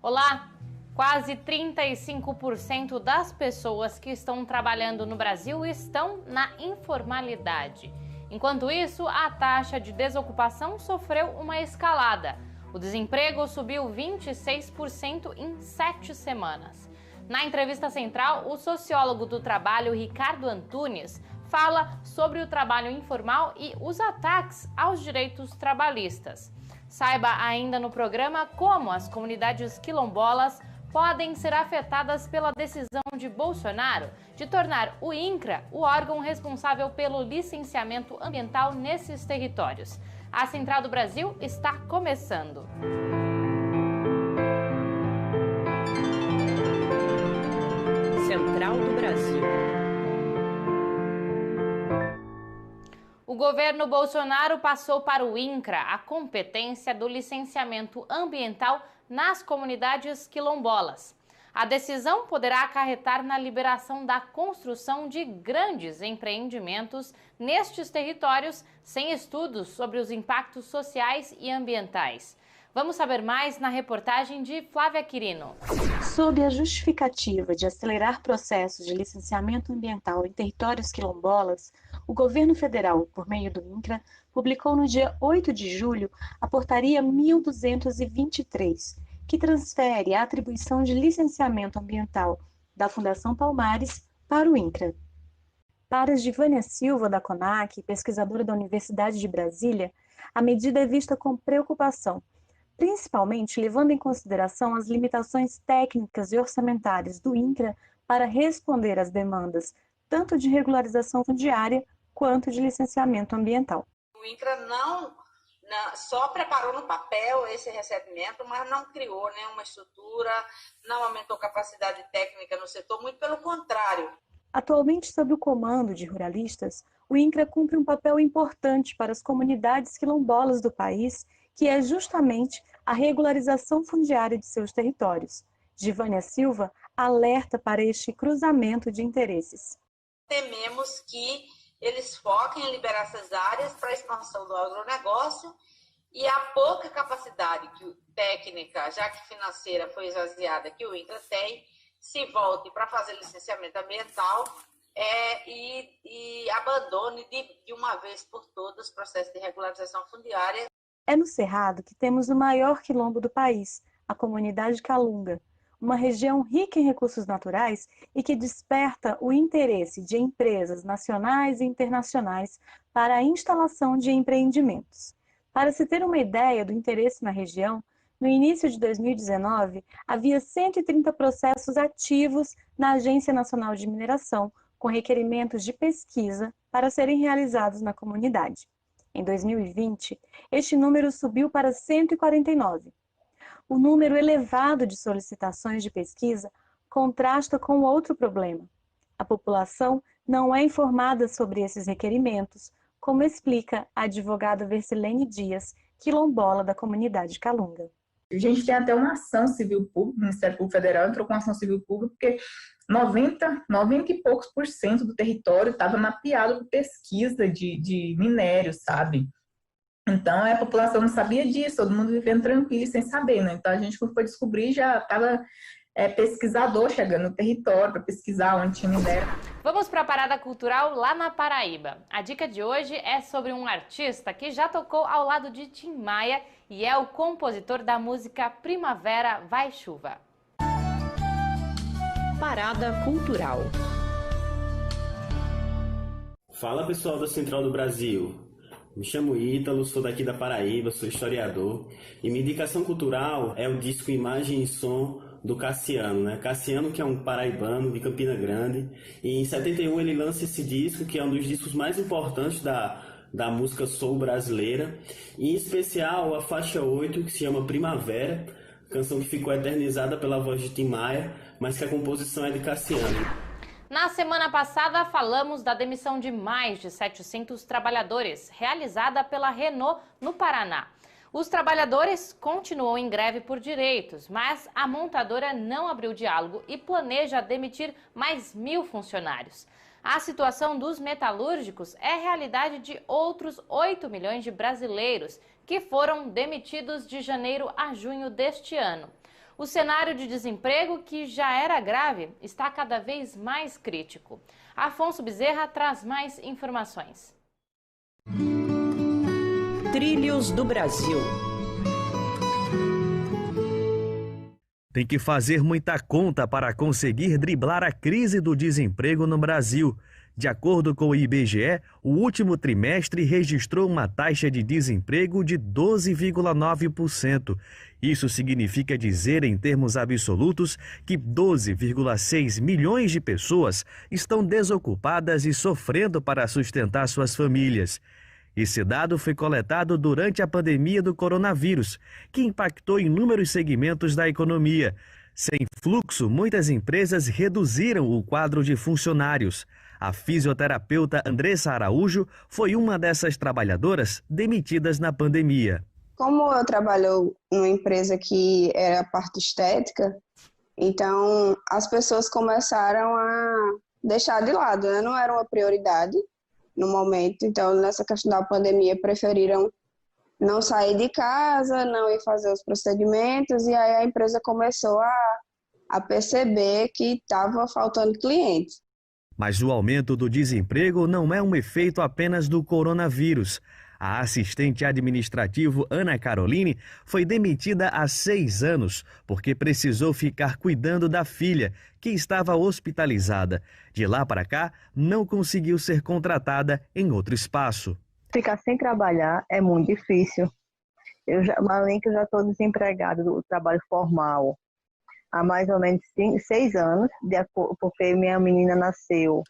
Olá! Quase 35% das pessoas que estão trabalhando no Brasil estão na informalidade. Enquanto isso, a taxa de desocupação sofreu uma escalada. O desemprego subiu 26% em 7 semanas. Na entrevista central, o sociólogo do trabalho Ricardo Antunes fala sobre o trabalho informal e os ataques aos direitos trabalhistas. Saiba ainda no programa como as comunidades quilombolas podem ser afetadas pela decisão de Bolsonaro de tornar o INCRA o órgão responsável pelo licenciamento ambiental nesses territórios. A Central do Brasil está começando. Central do Brasil. O governo Bolsonaro passou para o INCRA a competência do licenciamento ambiental nas comunidades quilombolas. A decisão poderá acarretar na liberação da construção de grandes empreendimentos nestes territórios sem estudos sobre os impactos sociais e ambientais. Vamos saber mais na reportagem de Flávia Quirino. Sob a justificativa de acelerar processos de licenciamento ambiental em territórios quilombolas, o governo federal, por meio do INCRA, publicou no dia 8 de julho a Portaria 1223, que transfere a atribuição de licenciamento ambiental da Fundação Palmares para o INCRA. Para Givânia Silva, da CONAC, pesquisadora da Universidade de Brasília, a medida é vista com preocupação, principalmente levando em consideração as limitações técnicas e orçamentárias do INCRA para responder às demandas, tanto de regularização fundiária quanto de licenciamento ambiental. O INCRA só preparou no papel esse recebimento, mas não criou nenhuma estrutura, não aumentou capacidade técnica no setor, muito pelo contrário. Atualmente, sob o comando de ruralistas, o INCRA cumpre um papel importante para as comunidades quilombolas do país, que é justamente a regularização fundiária de seus territórios. Givânia Silva alerta para este cruzamento de interesses. Tememos que eles foquem em liberar essas áreas para a expansão do agronegócio e a pouca capacidade técnica, já que financeira foi esvaziada, que o INCRA tem, se volte para fazer licenciamento ambiental e abandone de uma vez por todas o processo de regularização fundiária. É no Cerrado que temos o maior quilombo do país, a comunidade Calunga, uma região rica em recursos naturais e que desperta o interesse de empresas nacionais e internacionais para a instalação de empreendimentos. Para se ter uma ideia do interesse na região, no início de 2019, havia 130 processos ativos na Agência Nacional de Mineração, com requerimentos de pesquisa para serem realizados na comunidade. Em 2020, este número subiu para 149. O número elevado de solicitações de pesquisa contrasta com outro problema. A população não é informada sobre esses requerimentos, como explica a advogada Versilene Dias, quilombola da comunidade Calunga. A gente tem até uma ação civil pública, o Ministério Público Federal entrou com uma ação civil pública, porque 90 e poucos por cento do território estava mapeado por pesquisa de minérios, sabe? Então, a população não sabia disso, todo mundo vivendo tranquilo e sem saber, né? Então, a gente, quando foi descobrir, já estava pesquisador chegando no território para pesquisar onde tinha minério. Vamos para a parada cultural lá na Paraíba. A dica de hoje é sobre um artista que já tocou ao lado de Tim Maia e é o compositor da música Primavera Vai Chuva. Parada cultural. Fala, pessoal da Central do Brasil. Me chamo Ítalo, sou daqui da Paraíba, sou historiador. E minha indicação cultural é o disco Imagem e Som do Cassiano, né? Cassiano, que é um paraibano de Campina Grande. E em 71 ele lança esse disco, que é um dos discos mais importantes da música soul brasileira. E, em especial a faixa 8, que se chama Primavera, canção que ficou eternizada pela voz de Tim Maia, mas que a composição é de Cassiano. Na semana passada, falamos da demissão de mais de 700 trabalhadores, realizada pela Renault no Paraná. Os trabalhadores continuam em greve por direitos, mas a montadora não abriu diálogo e planeja demitir mais 1.000 funcionários. A situação dos metalúrgicos é realidade de outros 8 milhões de brasileiros que foram demitidos de janeiro a junho deste ano. O cenário de desemprego, que já era grave, está cada vez mais crítico. Afonso Bezerra traz mais informações. Trilhos do Brasil. Tem que fazer muita conta para conseguir driblar a crise do desemprego no Brasil. De acordo com o IBGE, o último trimestre registrou uma taxa de desemprego de 12,9%. Isso significa dizer, em termos absolutos, que 12,6 milhões de pessoas estão desocupadas e sofrendo para sustentar suas famílias. Esse dado foi coletado durante a pandemia do coronavírus, que impactou inúmeros segmentos da economia. Sem fluxo, muitas empresas reduziram o quadro de funcionários. A fisioterapeuta Andressa Araújo foi uma dessas trabalhadoras demitidas na pandemia. Como eu trabalho numa empresa que era a parte estética, então as pessoas começaram a deixar de lado, né? Não era uma prioridade no momento. Então, nessa questão da pandemia, preferiram não sair de casa, não ir fazer os procedimentos, e aí a empresa começou a perceber que estava faltando clientes. Mas o aumento do desemprego não é um efeito apenas do coronavírus. A assistente administrativo Ana Caroline foi demitida há 6 anos porque precisou ficar cuidando da filha, que estava hospitalizada. De lá para cá, não conseguiu ser contratada em outro espaço. Ficar sem trabalhar é muito difícil. Além que eu já estou desempregada do trabalho formal há mais ou menos 6 anos, porque minha menina nasceu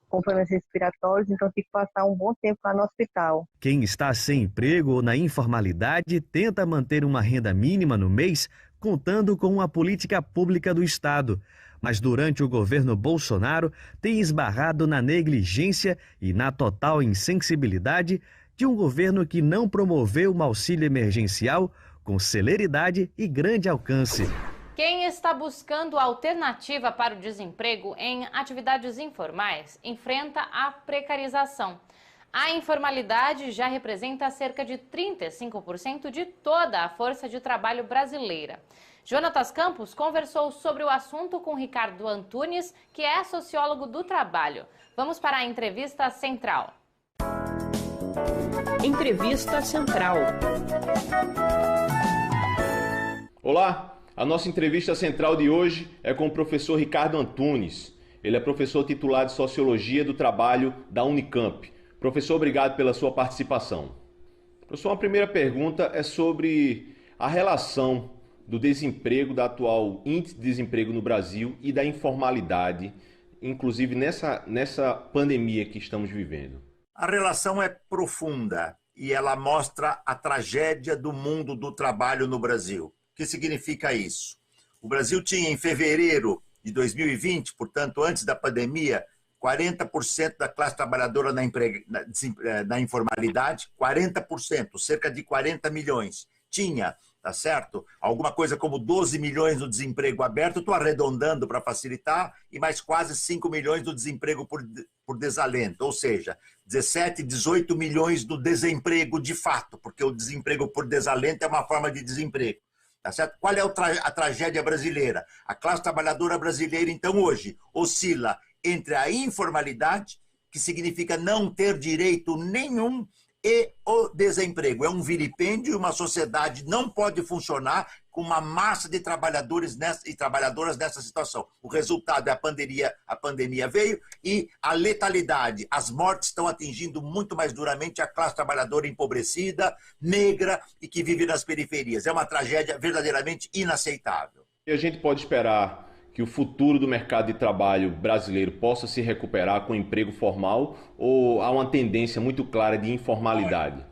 com problemas respiratórios, então tive que passar um bom tempo lá no hospital. Quem está sem emprego ou na informalidade tenta manter uma renda mínima no mês, contando com uma política pública do Estado. Mas durante o governo Bolsonaro tem esbarrado na negligência e na total insensibilidade de um governo que não promoveu um auxílio emergencial com celeridade e grande alcance. Quem está buscando alternativa para o desemprego em atividades informais enfrenta a precarização. A informalidade já representa cerca de 35% de toda a força de trabalho brasileira. Jonatas Campos conversou sobre o assunto com Ricardo Antunes, que é sociólogo do trabalho. Vamos para a entrevista central. Entrevista central. Olá! A nossa entrevista central de hoje é com o professor Ricardo Antunes. Ele é professor titular de Sociologia do Trabalho da Unicamp. Professor, obrigado pela sua participação. Professor, a primeira pergunta é sobre a relação do desemprego, da atual índice de desemprego no Brasil e da informalidade, inclusive nessa pandemia que estamos vivendo. A relação é profunda e ela mostra a tragédia do mundo do trabalho no Brasil. O que significa isso? O Brasil tinha, em fevereiro de 2020, portanto, antes da pandemia, 40% da classe trabalhadora na informalidade, 40%, cerca de 40 milhões. Tinha, tá certo? Alguma coisa como 12 milhões no desemprego aberto, estou arredondando para facilitar, e mais quase 5 milhões do desemprego por desalento, ou seja, 17, 18 milhões do desemprego de fato, porque o desemprego por desalento é uma forma de desemprego. Tá certo? Qual é a tragédia brasileira? A classe trabalhadora brasileira, então, hoje, oscila entre a informalidade, que significa não ter direito nenhum, e o desemprego. É um vilipêndio e uma sociedade não pode funcionar com uma massa de trabalhadores e trabalhadoras nessa situação. O resultado é a pandemia veio e a letalidade. As mortes estão atingindo muito mais duramente a classe trabalhadora empobrecida, negra e que vive nas periferias. É uma tragédia verdadeiramente inaceitável. E a gente pode esperar que o futuro do mercado de trabalho brasileiro possa se recuperar com emprego formal ou há uma tendência muito clara de informalidade?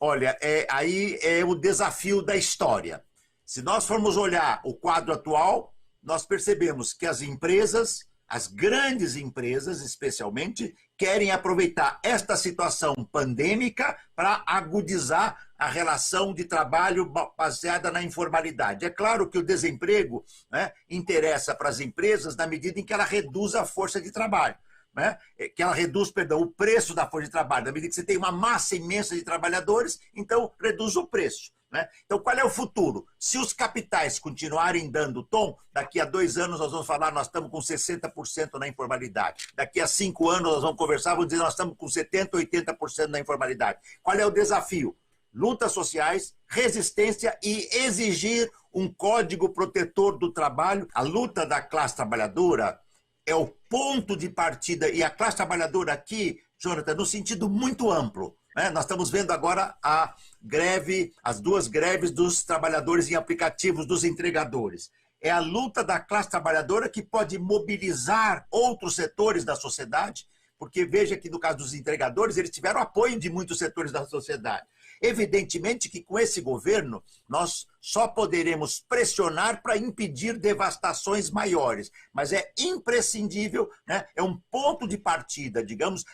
Olha, aí é o desafio da história. Se nós formos olhar o quadro atual, nós percebemos que as empresas, as grandes empresas especialmente, querem aproveitar esta situação pandêmica para agudizar a relação de trabalho baseada na informalidade. É claro que o desemprego, né, interessa para as empresas na medida em que ela reduz a força de trabalho. Né? Que ela reduz, o preço da força de trabalho. Na medida que você tem uma massa imensa de trabalhadores, então reduz o preço. né? Então, qual é o futuro? Se os capitais continuarem dando tom, daqui a 2 anos nós vamos falar, nós estamos com 60% na informalidade. Daqui a 5 anos nós vamos conversar, vamos dizer, nós estamos com 70%, 80% na informalidade. Qual é o desafio? Lutas sociais, resistência e exigir um código protetor do trabalho. A luta da classe trabalhadora é o ponto de partida, e a classe trabalhadora aqui, Jonathan, no sentido muito amplo, né? Nós estamos vendo agora a greve, as 2 greves dos trabalhadores em aplicativos, dos entregadores. É a luta da classe trabalhadora que pode mobilizar outros setores da sociedade, porque veja que no caso dos entregadores, eles tiveram apoio de muitos setores da sociedade. Evidentemente que com esse governo nós só poderemos pressionar para impedir devastações maiores, mas é imprescindível, né? É um ponto de partida, digamos,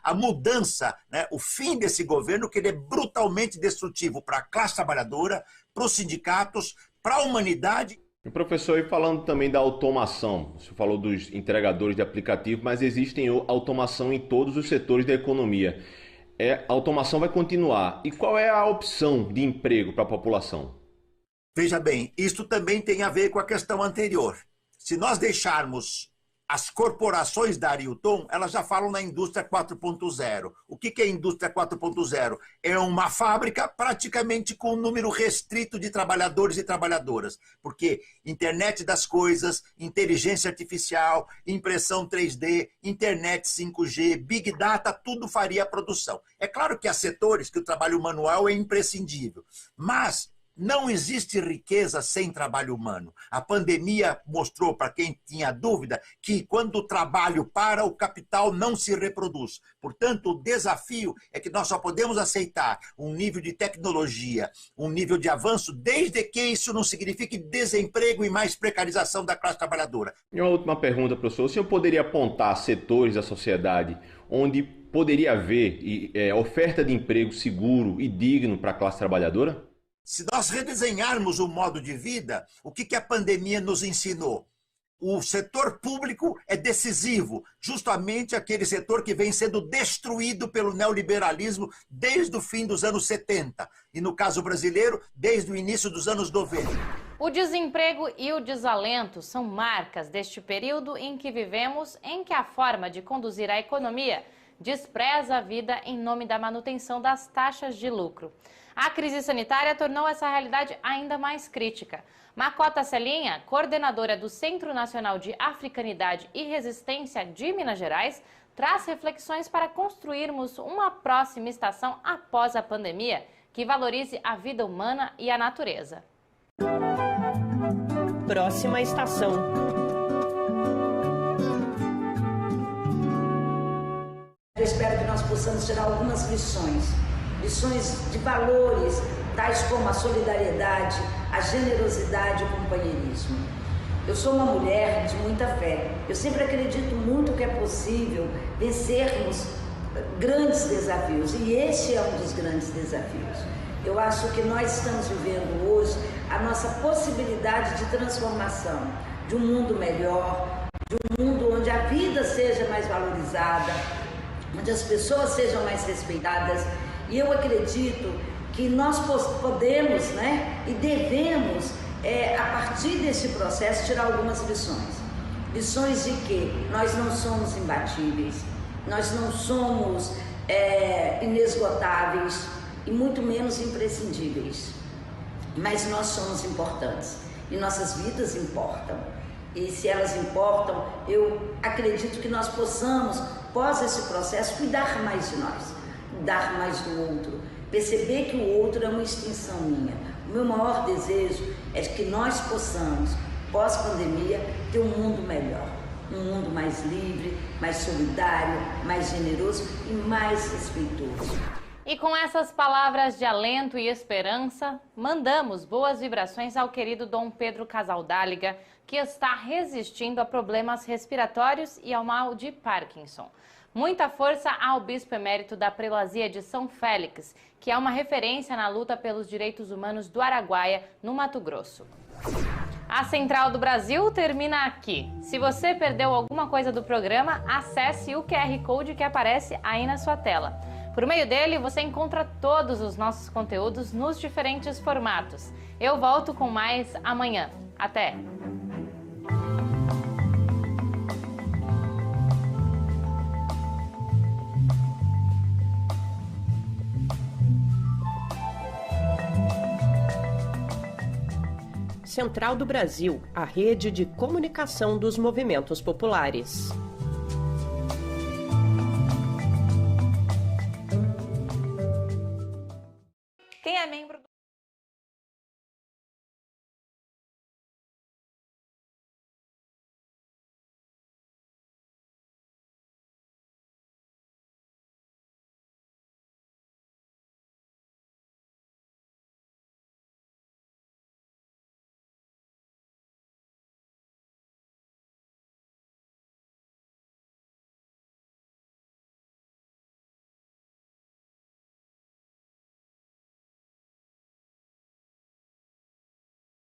a mudança, né? O fim desse governo, que ele é brutalmente destrutivo para a classe trabalhadora, para os sindicatos, para a humanidade. E professor, e falando também da automação, você falou dos entregadores de aplicativo, mas existe automação em todos os setores da economia. A automação vai continuar. E qual é a opção de emprego para a população? Veja bem, isso também tem a ver com a questão anterior. Se nós deixarmos as corporações darem o tom, elas já falam na indústria 4.0. O que é a indústria 4.0? É uma fábrica praticamente com um número restrito de trabalhadores e trabalhadoras, porque internet das coisas, inteligência artificial, impressão 3D, internet 5G, Big Data, tudo faria a produção. É claro que há setores que o trabalho manual é imprescindível, mas não existe riqueza sem trabalho humano. A pandemia mostrou, para quem tinha dúvida, que quando o trabalho para, o capital não se reproduz. Portanto, o desafio é que nós só podemos aceitar um nível de tecnologia, um nível de avanço, desde que isso não signifique desemprego e mais precarização da classe trabalhadora. E uma última pergunta, professor. O senhor poderia apontar setores da sociedade onde poderia haver oferta de emprego seguro e digno para a classe trabalhadora? Se nós redesenharmos o modo de vida, o que a pandemia nos ensinou? O setor público é decisivo, justamente aquele setor que vem sendo destruído pelo neoliberalismo desde o fim dos anos 70 e, no caso brasileiro, desde o início dos anos 90. O desemprego e o desalento são marcas deste período em que vivemos, em que a forma de conduzir a economia despreza a vida em nome da manutenção das taxas de lucro. A crise sanitária tornou essa realidade ainda mais crítica. Macota Celinha, coordenadora do Centro Nacional de Africanidade e Resistência de Minas Gerais, traz reflexões para construirmos uma próxima estação após a pandemia que valorize a vida humana e a natureza. Próxima estação. Eu espero que nós possamos tirar algumas lições de valores, tais como a solidariedade, a generosidade e o companheirismo. Eu sou uma mulher de muita fé. Eu sempre acredito muito que é possível vencermos grandes desafios, e esse é um dos grandes desafios. Eu acho que nós estamos vivendo hoje a nossa possibilidade de transformação, de um mundo melhor, de um mundo onde a vida seja mais valorizada, onde as pessoas sejam mais respeitadas. E eu acredito que nós podemos, né, e devemos, a partir desse processo, tirar algumas lições. Lições de que nós não somos imbatíveis, nós não somos inesgotáveis e muito menos imprescindíveis. Mas nós somos importantes e nossas vidas importam. E se elas importam, eu acredito que nós possamos, após esse processo, cuidar mais de nós, cuidar mais do outro, perceber que o outro é uma extensão minha. O meu maior desejo é que nós possamos, pós-pandemia, ter um mundo melhor, um mundo mais livre, mais solidário, mais generoso e mais respeitoso. E com essas palavras de alento e esperança, mandamos boas vibrações ao querido Dom Pedro Casaldáliga, que está resistindo a problemas respiratórios e ao mal de Parkinson. Muita força ao bispo emérito da Prelazia de São Félix, que é uma referência na luta pelos direitos humanos do Araguaia, no Mato Grosso. A Central do Brasil termina aqui. Se você perdeu alguma coisa do programa, acesse o QR Code que aparece aí na sua tela. Por meio dele, você encontra todos os nossos conteúdos nos diferentes formatos. Eu volto com mais amanhã. Até! Central do Brasil, a rede de comunicação dos movimentos populares.